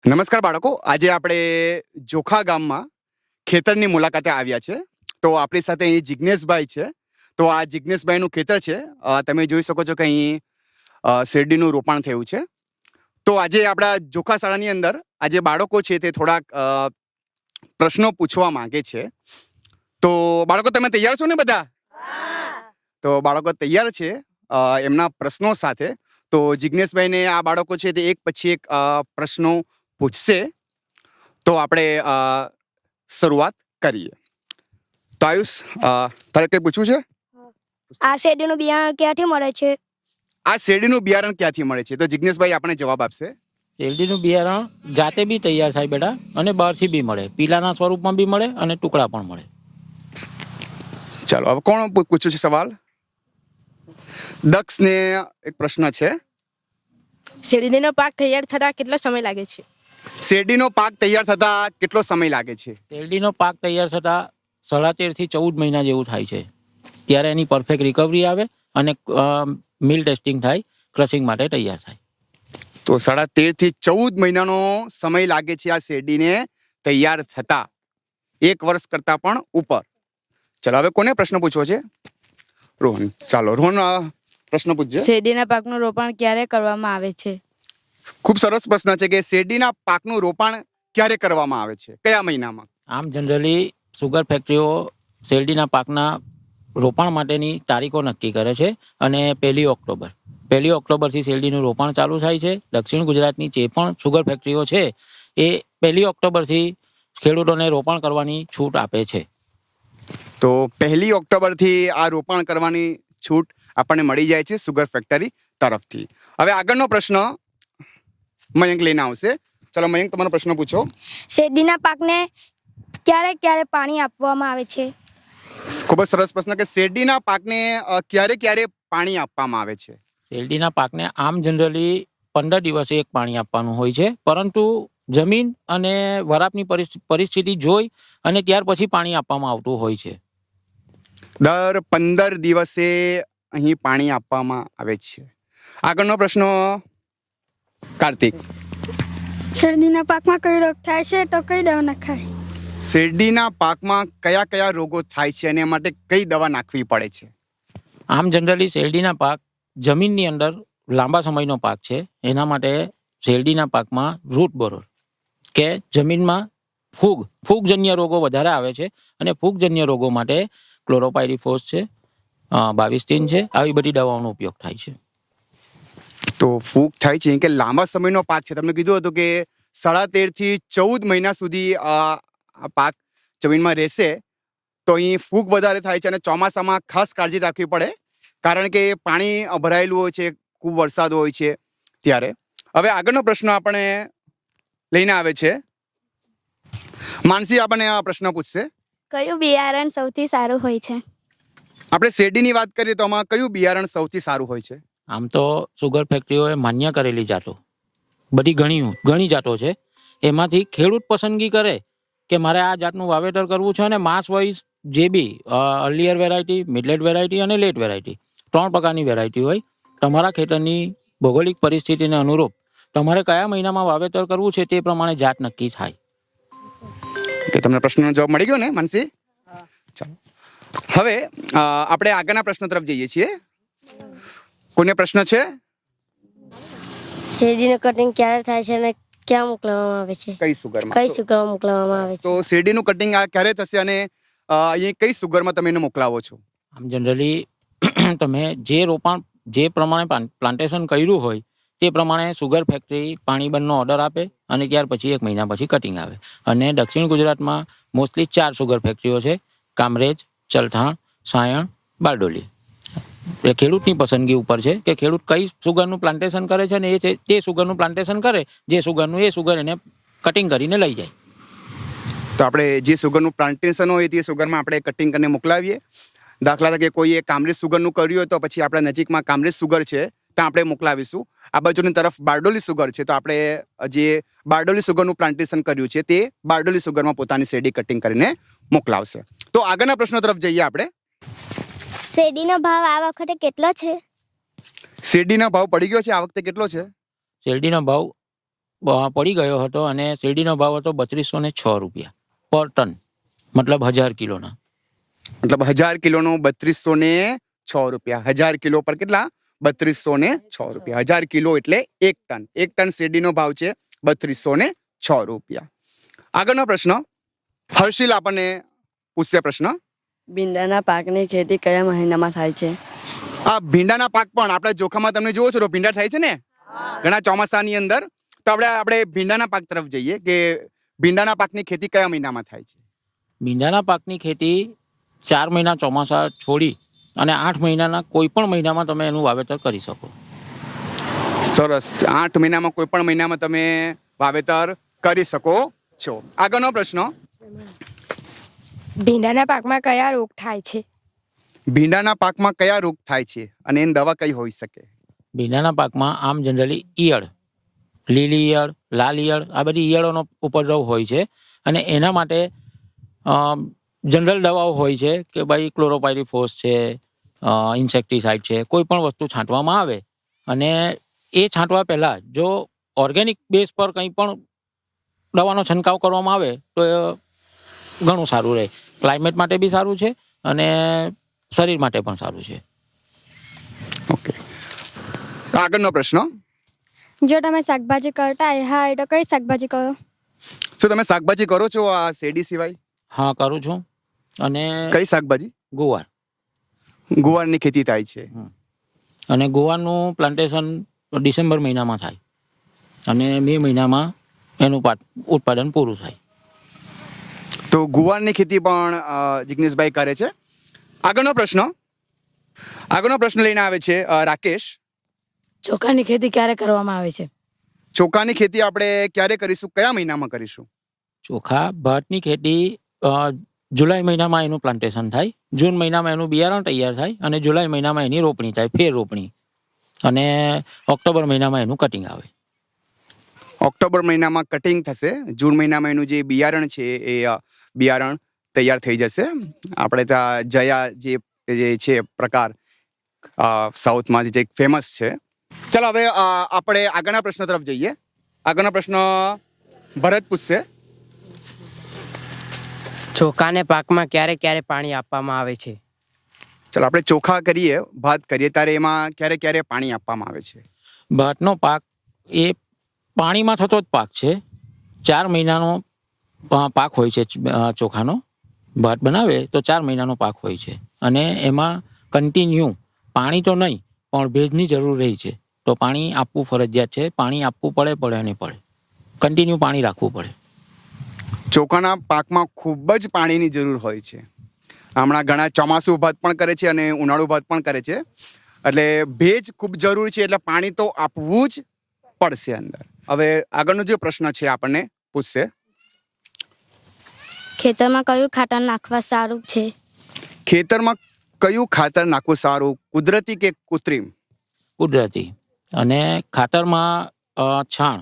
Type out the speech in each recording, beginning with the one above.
નમસ્કાર બાળકો, આજે આપણે જોખા ગામમાં ખેતરની મુલાકાતે આવ્યા છે. તો આપણી સાથે અહીં જિજ્ઞેશભાઈ છે. તો આ જિજ્ઞેશભાઈનું ખેતર છે. તમે જોઈ શકો છો કે અહીં શેરડીનું રોપાણ થયું છે. તો આજે આપણા જોખા શાળાની અંદર આજે બાળકો છે તે થોડાક પ્રશ્નો પૂછવા માંગે છે. તો બાળકો તમે તૈયાર છો ને બધા? તો બાળકો તૈયાર છે એમના પ્રશ્નો સાથે. તો જિજ્ઞેશભાઈને આ બાળકો છે તે એક પછી એક પ્રશ્નો પૂછશે. તો આપણે શરૂઆત કરીએ. તો આયુષ, તારે કંઈ પૂછવું છે? આ શેરડીનું બિયારણ ક્યાંથી મળે છે? આ શેરડીનું બિયારણ ક્યાંથી મળે છે? તો જિજ્ઞેશભાઈ આપણે જવાબ આપશે. શેરડીનું બિયારણ જાતે બી તૈયાર થાય બેટા, અને બહારથી બી મળે. પીલાના સ્વરૂપમાં બી મળે અને ટુકડા પણ મળે. ચાલો, હવે કોણ પૂછ્યું છે સવાલ? દક્ષને એક પ્રશ્ન છે. શેરડીનો પાક તૈયાર થતા કેટલો સમય લાગે છે? શેરડીનો પાક તૈયાર થતા કેટલો સમય લાગે છે? શેરડીનો પાક તૈયાર થતા 13.5 થી 14 મહિના જેવું થાય છે. ત્યારે એની પરફેક્ટ રિકવરી આવે અને મિલ ટેસ્ટિંગ થાય, ક્રશિંગ માટે તૈયાર થાય. તો 13.5 થી 14 મહિનાનો સમય લાગે છે આ શેરડીને તૈયાર થતા, 1 વર્ષ કરતા પણ ઉપર. ચાલો, હવે કોને પ્રશ્ન પૂછવો છે? રોહન. ચાલો રોહન, પ્રશ્ન પૂછજે. શેરડીના પાકનું રોપણ ક્યારે કરવામાં આવે છે? ખૂબ સરસ પ્રશ્ન છે કે શેરડીના પાકનું રોપાણ ક્યારે કરવામાં આવે છે, કયા મહિનામાં? આમ જનરલી સુગર ફેક્ટરીઓ શેરડીના પાકના રોપાણ માટેની તારીખો નક્કી કરે છે, અને 1 ઓક્ટોબર 1 ઓક્ટોબરથી શેરડીનું રોપાણ ચાલુ થાય છે. દક્ષિણ ગુજરાતની જે પણ સુગર ફેક્ટરીઓ છે એ 1 ઓક્ટોબરથી ખેડૂતોને રોપાણ કરવાની છૂટ આપે છે. તો 1 ઓક્ટોબરથી આ રોપાણ કરવાની છૂટ આપણને મળી જાય છે સુગર ફેક્ટરી તરફથી. હવે આગળનો પ્રશ્ન મયંક લઈને આવશે. ચલો મયંક, તમારો પ્રશ્ન પૂછો. શેરડીના પાકને ક્યારે ક્યારે પાણી આપવામાં આવે છે? ખૂબ જ સરસ પ્રશ્ન કે શેરડીના પાકને ક્યારે ક્યારે પાણી આપવામાં આવે છે? શેરડીના પાકને આમ જનરલી 15 દિવસે એક પાણી આપવાનું હોય છે, પરંતુ જમીન અને વરાપની પરિસ્થિતિ જોઈ અને ત્યાર પછી પાણી આપવામાં આવતું હોય છે. દર 15 દિવસે અહીં પાણી આપવામાં આવે છે. આગળનો પ્રશ્ન કાર્તિક. શેરડીના પાકમાં કઈ રોગ થાય છે તો કઈ દવા નખાય? શેરડીના પાકમાં કયા કયા રોગો થાય છે અને એ માટે કઈ દવા નાખવી પડે છે? આમ જનરલી શેરડીના પાક જમીનની અંદર લાંબા સમયનો પાક છે. એના માટે શેરડીના પાકમાં રૂટ બોરર કે જમીનમાં ફૂગજન્ય રોગો વધારે આવે છે, અને ફૂગજન્ય રોગો માટે ક્લોરોપાયરીફોસ છે, 22 છે, આવી બધી દવાઓનો ઉપયોગ થાય છે. તો ફૂગ થાય છે કે લાંબા સમયનો પાક છે. તમને કીધું હતું કે 13.5 થી 14 મહિના સુધી આ પાક જમીનમાં રહેશે. તો અહીં ફૂગ વધારે થાય છે, અને ચોમાસામાં ખાસ કાળજી રાખવી પડે, કારણ કે પાણી ભરાયેલું હોય છે, ખૂબ વરસાદ હોય છે ત્યારે. હવે આગળનો પ્રશ્ન આપણે લઈને આવે છે. માનસી આપણને આ પ્રશ્ન પૂછશે. કયું બિયારણ સૌથી સારું હોય છે? આપણે શેરડીની વાત કરીએ તો આમાં કયું બિયારણ સૌથી સારું હોય છે? આમ તો સુગર ફેક્ટરીઓએ માન્ય કરેલી જાતો બધી ઘણી જાતો છે. એમાંથી ખેડૂત પસંદગી કરે કે મારે આ જાતનું વાવેતર કરવું છે, અને માસ વાઇઝ જે બી અર્લિયર વેરાયટી, મિડલેટ વેરાયટી અને લેટ વેરાયટી 3 પ્રકારની વેરાયટી હોય. તમારા ખેતરની ભૌગોલિક પરિસ્થિતિને અનુરૂપ તમારે કયા મહિનામાં વાવેતર કરવું છે તે પ્રમાણે જાત નક્કી થાય. કે તમને પ્રશ્નનો જવાબ મળી ગયો ને માનસી? ચાલો, હવે આપણે આગળના પ્રશ્ન તરફ જઈએ છીએ. કોઈને પ્રશ્ન છે? શેરડીનું કટિંગ ક્યારે થાય છે અને ક્યાં મોકલવામાં આવે છે? કઈ સુગરમાં? કઈ સુગરમાં મોકલવામાં આવે છે? તો શેરડીનું કટિંગ આ ક્યારે થશે, અને અહીં કઈ સુગરમાં તમે એને મોકલાવો છો? આમ જનરલી તમે જે પ્રમાણે પ્લાન્ટેશન કર્યું હોય તે પ્રમાણે સુગર ફેક્ટરી પાણી બંધનો ઓર્ડર આપે, અને ત્યાર પછી 1 મહિના પછી કટિંગ આવે. અને દક્ષિણ ગુજરાતમાં મોસ્ટલી 4 સુગર ફેક્ટરીઓ છે: કામરેજ, ચલથાણ, સાયણ, બારડોલી. એ ખેડૂતની પસંદગી ઉપર છે કે ખેડૂત કઈ સુગરનું પ્લાન્ટેશન કરે છે, અને તે સુગરનું પ્લાન્ટેશન કરે, જે સુગરનું એ સુગર એને કટિંગ કરીને લઈ જાય. તો આપણે જે સુગરનું પ્લાન્ટેશન હોય તે સુગરમાં આપણે કટિંગ કરીને મોકલાવીએ. દાખલા તરીકે કોઈએ કામરેજ સુગરનું કર્યું હોય તો પછી આપણા નજીકમાં કામરેજ સુગર છે ત્યાં આપણે મોકલાવીશું. આ બાજુની તરફ બારડોલી સુગર છે, તો આપણે જે બારડોલી સુગરનું પ્લાન્ટેશન કર્યું છે તે બારડોલી સુગરમાં પોતાની શેરડી કટિંગ કરીને મોકલાવશે. તો આગળના પ્રશ્નો તરફ જઈએ આપણે. શેરડીનો ભાવ આ વખતે કેટલો છે? શેરડીનો ભાવ પડી ગયો છે આ વખતે કેટલો છે? શેરડીનો ભાવ પડી ગયો હતો અને શેરડીનો ભાવ હતો 3206 રૂપિયા પર ટન, મતલબ 1000 કિલોના. મતલબ 1000 કિલોનો 3206 રૂપિયા. 1000 કિલો પર કેટલા? 3206 રૂપિયા. 1000 કિલો એટલે 1 ટન. 1 ટન શેરડીનો ભાવ છે 3206 રૂપિયા. આગળનો પ્રશ્ન હર્ષિલ આપણને પૂછશે પ્રશ્ન. ભીંડાના પાકની ખેતી કયા મહિનામાં થાય છે? આ ભીંડાના પાક પણ આપણા જોખામાં તમે જુઓ છો તો ભીંડા થાય છે ને ઘણા ચોમાસાની અંદર. તો આપણે ભીંડાના પાક તરફ જઈએ કે ભીંડાના પાકની ખેતી કયા મહિનામાં થાય છે? ભીંડાના પાકની ખેતી 4 મહિના ચોમાસા છોડી અને 8 મહિનાના કોઈ પણ મહિનામાં તમે એનું વાવેતર કરી શકો. સરસ. 8 મહિનામાં કોઈ પણ મહિનામાં તમે વાવેતર કરી શકો છો. આગળનો પ્રશ્ન ભીંડાના પાકમાં કયા રોગ થાય છે? ભીંડાના પાકમાં કયા રોગ થાય છે અને એની દવા કઈ હોઈ શકે? ભીંડાના પાકમાં આમ જનરલી ઈયળ, લીલી ઈયળ, લાલ ઈયળ, આ બધી ઈયળોનો ઉપદ્રવ હોય છે અને એના માટે જનરલ દવાઓ હોય છે કે ભાઈ ક્લોરોપાયરીફોસ છે, ઇન્સેક્ટિસાઇડ છે, કોઈ પણ વસ્તુ છાંટવામાં આવે અને એ છાંટવા પહેલાં જો ઓર્ગેનિક બેઝ પર કંઈ પણ દવાનો છંટકાવ કરવામાં આવે તો એ ઘણું સારું રહે. ક્લાઇમેટ માટે બી સારું છે અને શરીર માટે પણ સારું છે. ઓકે. આગળનો પ્રશ્ન. જો તમે શાકભાજી કરતા હોય તો કઈ શાકભાજી કરો? શું તમે શાકભાજી કરો છો આ શેરડી સિવાય? હા, કરું છું. અને કઈ શાકભાજી? ગુવાર. ગુવારની ખેતી થાય છે. અને ગુવારનું પ્લાન્ટેશન ડિસેમ્બર મહિનામાં થાય અને મે મહિનામાં એનું ઉત્પાદન પૂરું થાય. તો ગુવારની ખેતી પણ જિગ્નેશભાઈ કરે છે. આગળનો પ્રશ્ન લઈને આવે છે રાકેશ. ચોખાની ખેતી ક્યારે કરવામાં આવે છે? ચોખાની ખેતી આપણે ક્યારે કરીશું? કયા મહિનામાં કરીશું? ચોખા ભાતની ખેતી જુલાઈ મહિનામાં એનું પ્લાન્ટેશન થાય, જૂન મહિનામાં એનું બિયારણ તૈયાર થાય અને જુલાઈ મહિનામાં એની રોપણી થાય, ફેર રોપણી, અને ઓક્ટોબર મહિનામાં એનું કટિંગ આવે. ઓક્ટોબર મહિનામાં કટિંગ થશે. જૂન મહિનામાં એનું જે બિયારણ છે એ બિયારણ તૈયાર થઈ જશે. આપણે ત્યાં જયા જે છે પ્રકાર સાઉથમાં જે ફેમસ છે. ચાલો હવે આપણે આગળના પ્રશ્ન તરફ જઈએ. આગળનો પ્રશ્ન ભરત પૂછશે. ચોખાને પાકમાં ક્યારે ક્યારે પાણી આપવામાં આવે છે? ચાલો આપણે ચોખા કરીએ, ભાત કરીએ ત્યારે એમાં ક્યારે ક્યારે પાણી આપવામાં આવે છે? ભાતનો પાક એ પાણીમાં થતો જ પાક છે. 4 મહિનાનો પાક હોય છે ચોખાનો. ભાત બનાવે તો 4 મહિનાનો પાક હોય છે અને એમાં કન્ટિન્યુ પાણી તો નહીં પણ ભેજની જરૂર રહી છે. તો પાણી આપવું ફરજિયાત છે. પાણી આપવું પડે નહીં પડે, કન્ટિન્યુ પાણી રાખવું પડે. ચોખાના પાકમાં ખૂબ જ પાણીની જરૂર હોય છે. હમણાં ઘણા ચોમાસું ભાત પણ કરે છે અને ઉનાળુ ભાત પણ કરે છે. એટલે ભેજ ખૂબ જરૂરી છે, એટલે પાણી તો આપવું જ પડશે અંદર. હવે આગળનો જે પ્રશ્ન છે આપણને પૂછશે. ખેતરમાં કયું ખાતર નાખવા સારું છે? ખેતરમાં કયું ખાતર નાખવું સારું, કુદરતી કે કૃત્રિમ? કુદરતી. અને ખાતરમાં છાણ,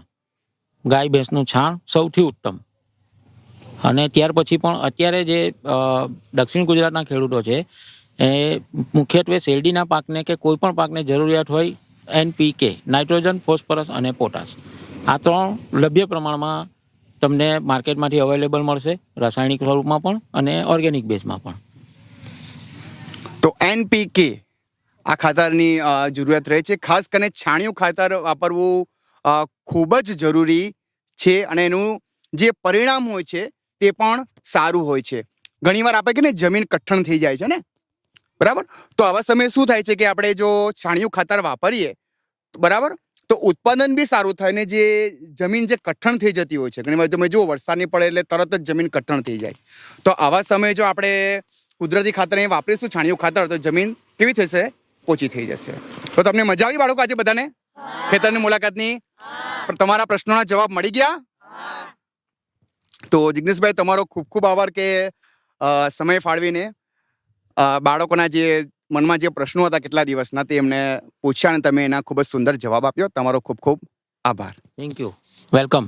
ગાય ભેંસનું છાણ સૌથી ઉત્તમ. અને ત્યાર પછી પણ અત્યારે જે દક્ષિણ ગુજરાતના ખેડૂતો છે એ મુખ્યત્વે શેરડીના પાકને કે કોઈ પણ પાકને જરૂરિયાત હોય NPK, નાઇટ્રોજન, ફોસ્ફરસ અને પોટાશ, આ 3 લભ્ય પ્રમાણમાં તમને માર્કેટમાંથી અવેલેબલ મળશે, રાસાયણિક સ્વરૂપમાં પણ અને ઓર્ગેનિક બેઝમાં પણ. તો NPK આ ખાતરની જરૂરિયાત રહે છે. ખાસ કરીને છાણિયું ખાતર વાપરવું ખૂબ જ જરૂરી છે અને એનું જે પરિણામ હોય છે તે પણ સારું હોય છે. ઘણીવાર આપણે કે ને જમીન કઠણ થઈ જાય છે ને, બરાબર? તો આવા સમયે શું થાય છે કે આપણે જો છાણિયું ખાતર વાપરીએ બરાબર તો ઉત્પાદન બી સારું થાય ને જે જમીન જે કઠણ થઈ જતી હોય છે, ઘણીવાર તમે જુઓ વરસાદ નહીં પડે એટલે તરત જ જમીન કઠણ થઈ જાય. તો આવા સમયે જો આપણે કુદરતી ખાતર અહીં વાપરીશું, છાણિયું ખાતર, તો જમીન કેવી થશે? પોચી થઈ જશે. તો તમને મજા આવી બાળકો આજે બધાને ખેતરની મુલાકાતની? તમારા પ્રશ્નોના જવાબ મળી ગયા? તો જિગ્નેશભાઈ તમારો ખૂબ ખૂબ આભાર કે સમય ફાળવીને બાળકોના જે મનમાં જે પ્રશ્નો હતા કેટલા દિવસના તે એમને પૂછ્યા અને તમે એના ખૂબ જ સુંદર જવાબ આપ્યો. તમારો ખૂબ ખૂબ આભાર. Thank you. વેલકમ.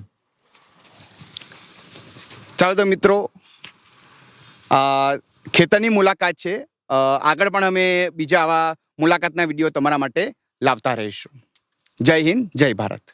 ચાલો તો મિત્રો, ખેતરની મુલાકાત છે. આગળ પણ અમે બીજા આવા મુલાકાતના વિડીયો તમારા માટે લાવતા રહીશું. જય હિન્દ, જય ભારત.